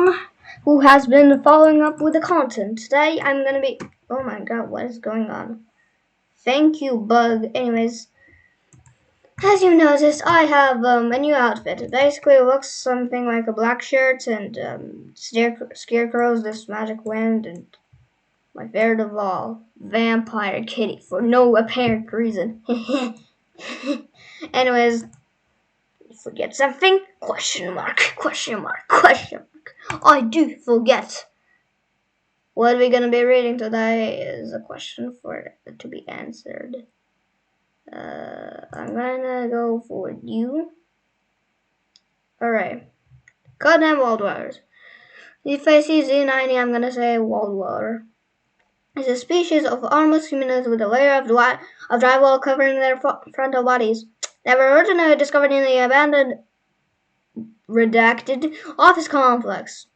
booooom, who has been following up with the content. Today I'm gonna be. Oh my god, what is going on? Thank you, Bug. Anyways, as you noticed, I have a new outfit. It basically looks something like a black shirt and scarecrows, this magic wind, and my favorite of all, Vampire Kitty, for no apparent reason. Anyways, forget something? Question mark, question mark, question mark. I do forget. What we're gonna be reading today is a question for to be answered. I'm gonna go for you. Alright. Codename Wildwires. If I see Z90, I'm gonna say Wildwater. It's a species of armless humanoids with a layer of drywall covering their frontal bodies. They were originally discovered in the abandoned, redacted office complex.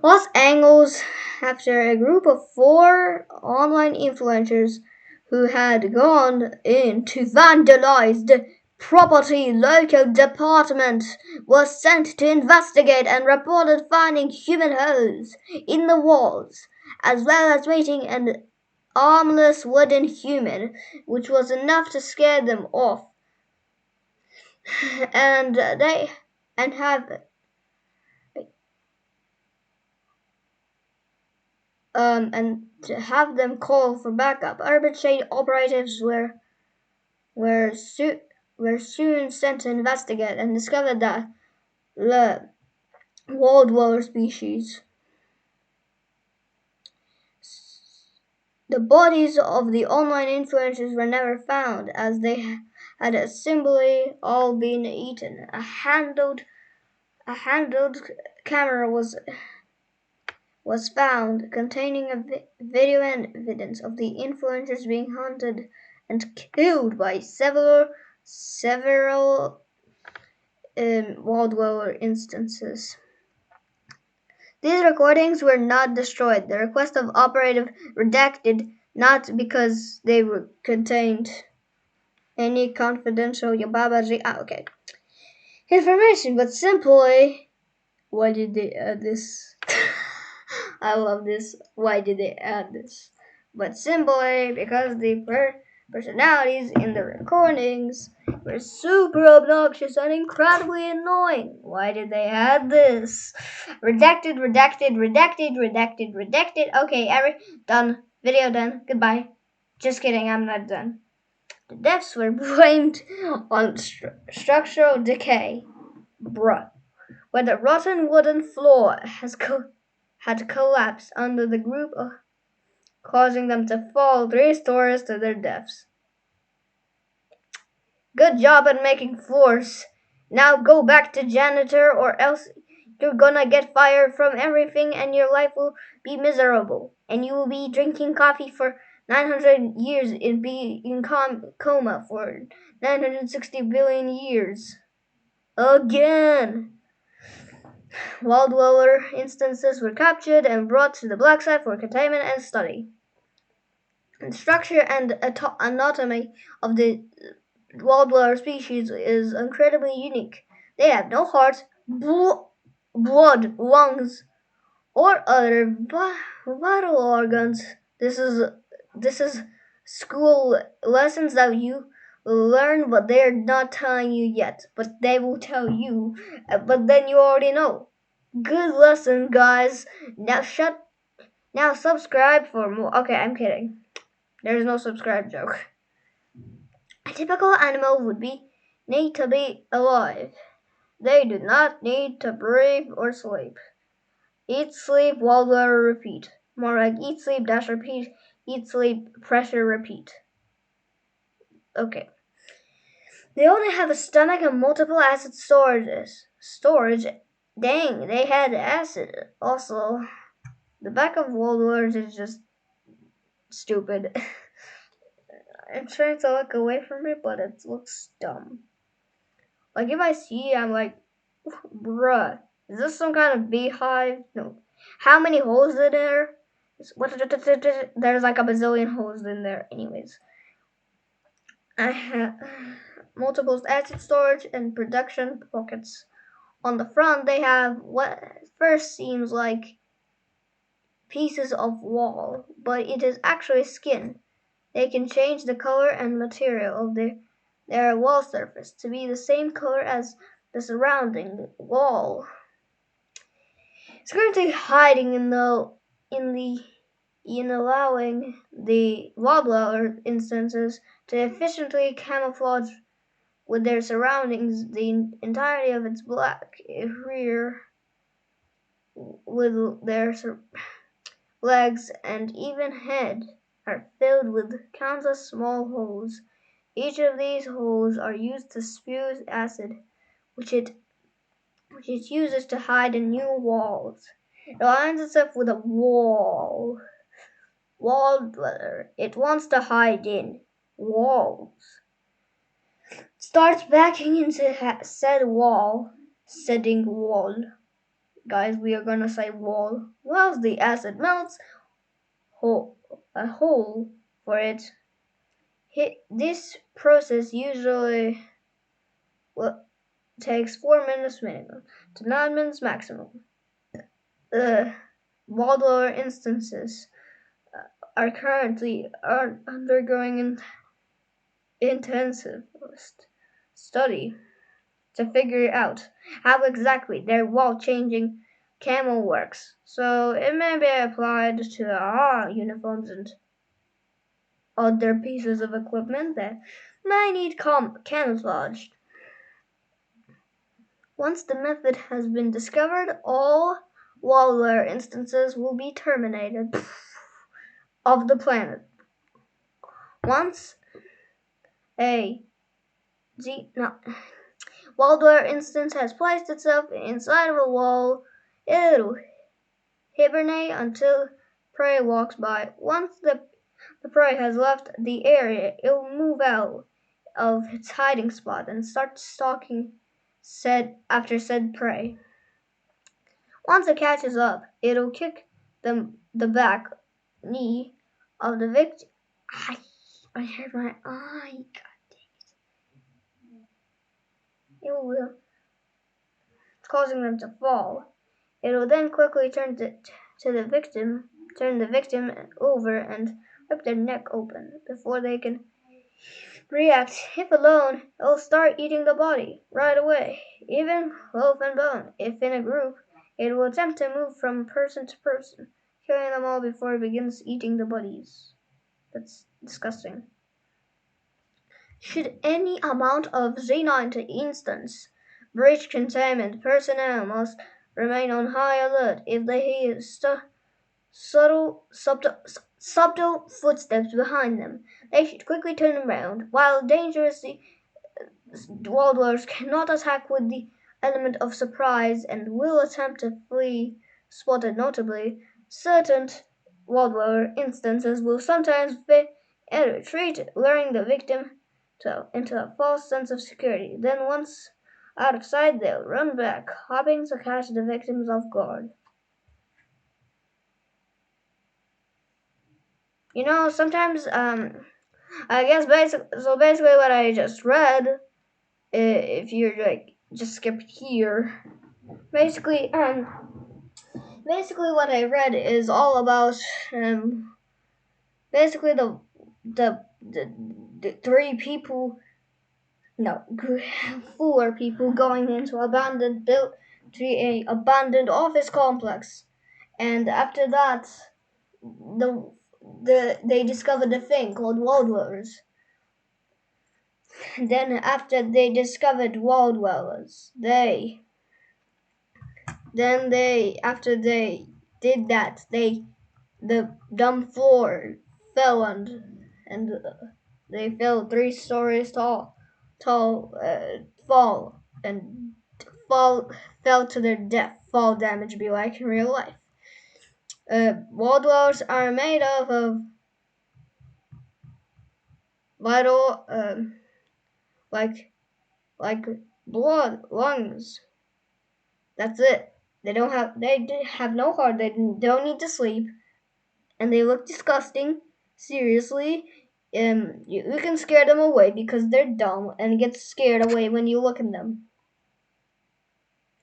Los Angeles, after a group of 4 online influencers who had gone in to vandalize the property local department was sent to investigate and reported finding human holes in the walls, as well as meeting an armless wooden human, which was enough to scare them off. and to have them call for backup. Urban Shade operatives were soon sent to investigate and discovered that the World War species. The bodies of the online influencers were never found, as they had simply all been eaten. A handheld camera was found containing a video and evidence of the influencers being hunted and killed by several World War instances. These recordings were not destroyed. The request of operative redacted, not because they were contained any confidential information, but simply, why did they add this? I love this. Why did they add this? But simply because the personalities in the recordings were super obnoxious and incredibly annoying. Why did they add this? Redacted, redacted, redacted, redacted, redacted. Okay, done. Video done. Goodbye. Just kidding, I'm not done. The deaths were blamed on structural decay. Bruh. Where the rotten wooden floor had collapsed under the group, causing them to fall 3 stories to their deaths. Good job at making floors. Now go back to janitor, or else you're gonna get fired from everything and your life will be miserable. And you will be drinking coffee for 900 years and be in coma for 960 billion years. Again! Wildwater instances were captured and brought to the black site for containment and study. The structure and anatomy of the Wildwater species is incredibly unique. They have no heart, blood, lungs, or other vital organs. This is school lessons that you learn, but they're not telling you yet. But they will tell you. But then you already know. Good lesson, guys. Now subscribe for more. Okay, I'm kidding. There's no subscribe joke. A typical animal would need to be alive. They do not need to breathe or sleep. Eat, sleep, Wildwater, repeat. More like eat, sleep, dash, repeat. Eat, sleep, pressure, repeat. Okay. They only have a stomach and multiple acid storage. Dang, they had acid. Also, the back of Wildwater is just stupid. I'm trying to look away from it, but it looks dumb. Like, if I see it, I'm like, bruh, is this some kind of beehive? No. How many holes are there? There's like a bazillion holes in there. Anyways. I have multiple acid storage and production pockets. On the front, they have what first seems like pieces of wall, but it is actually skin. They can change the color and material of their wall surface to be the same color as the surrounding wall. It's currently hiding in the in allowing the wobbler instances to efficiently camouflage with their surroundings. The entirety of its black rear with their legs and even head are filled with countless small holes. Each of these holes are used to spew acid, which it uses to hide in new walls. It aligns itself with a wall dweller. It wants to hide in walls. Starts backing into said wall, setting wall. Guys, we are gonna say wall. Whilst the acid melts, hole, a hole for it. This process usually takes 4 minutes minimum to 9 minutes maximum. The modular instances are currently undergoing an intensive study to figure out how exactly their wall changing camo works, so it may be applied to our uniforms and other pieces of equipment that may need camouflage. Once the method has been discovered, all Waller instances will be terminated of the planet. Once a Waldwehr instance has placed itself inside of a wall, it'll hibernate until prey walks by. Once the prey has left the area, it'll move out of its hiding spot and start stalking after said prey. Once it catches up, it'll kick the back knee of the victim. I hurt my eye. It will, causing them to fall. It will then quickly turn the victim over and rip their neck open before they can react. If alone, it'll start eating the body right away, even loaf and bone. If in a group, it will attempt to move from person to person, killing them all before it begins eating the bodies. That's disgusting. Should any amount of Z90 instance breach containment, personnel must remain on high alert if they hear subtle footsteps behind them. They should quickly turn around. While dangerously, dwellers cannot attack with the element of surprise and will attempt to flee spotted. Notably, certain wall instances will sometimes retreat, luring the victim into a false sense of security. Then, once out of sight, they'll run back, hoping to catch the victims off guard. Sometimes, I guess basically what I just read, if you're like, just skip here, basically what I read is all about, basically the three people, no, 4 people going into to a abandoned office complex, and after that, they discovered a thing called wall dwellers. Then after they discovered wall dwellers, after they did that, the dumb floor fell and they fell 3 stories tall fall and fell to their death. Fall damage be like in real life. Wall dwellers are made of vital like blood, lungs. That's it. They have no heart. They don't need to sleep, and they look disgusting. Seriously, you can scare them away because they're dumb and get scared away when you look at them.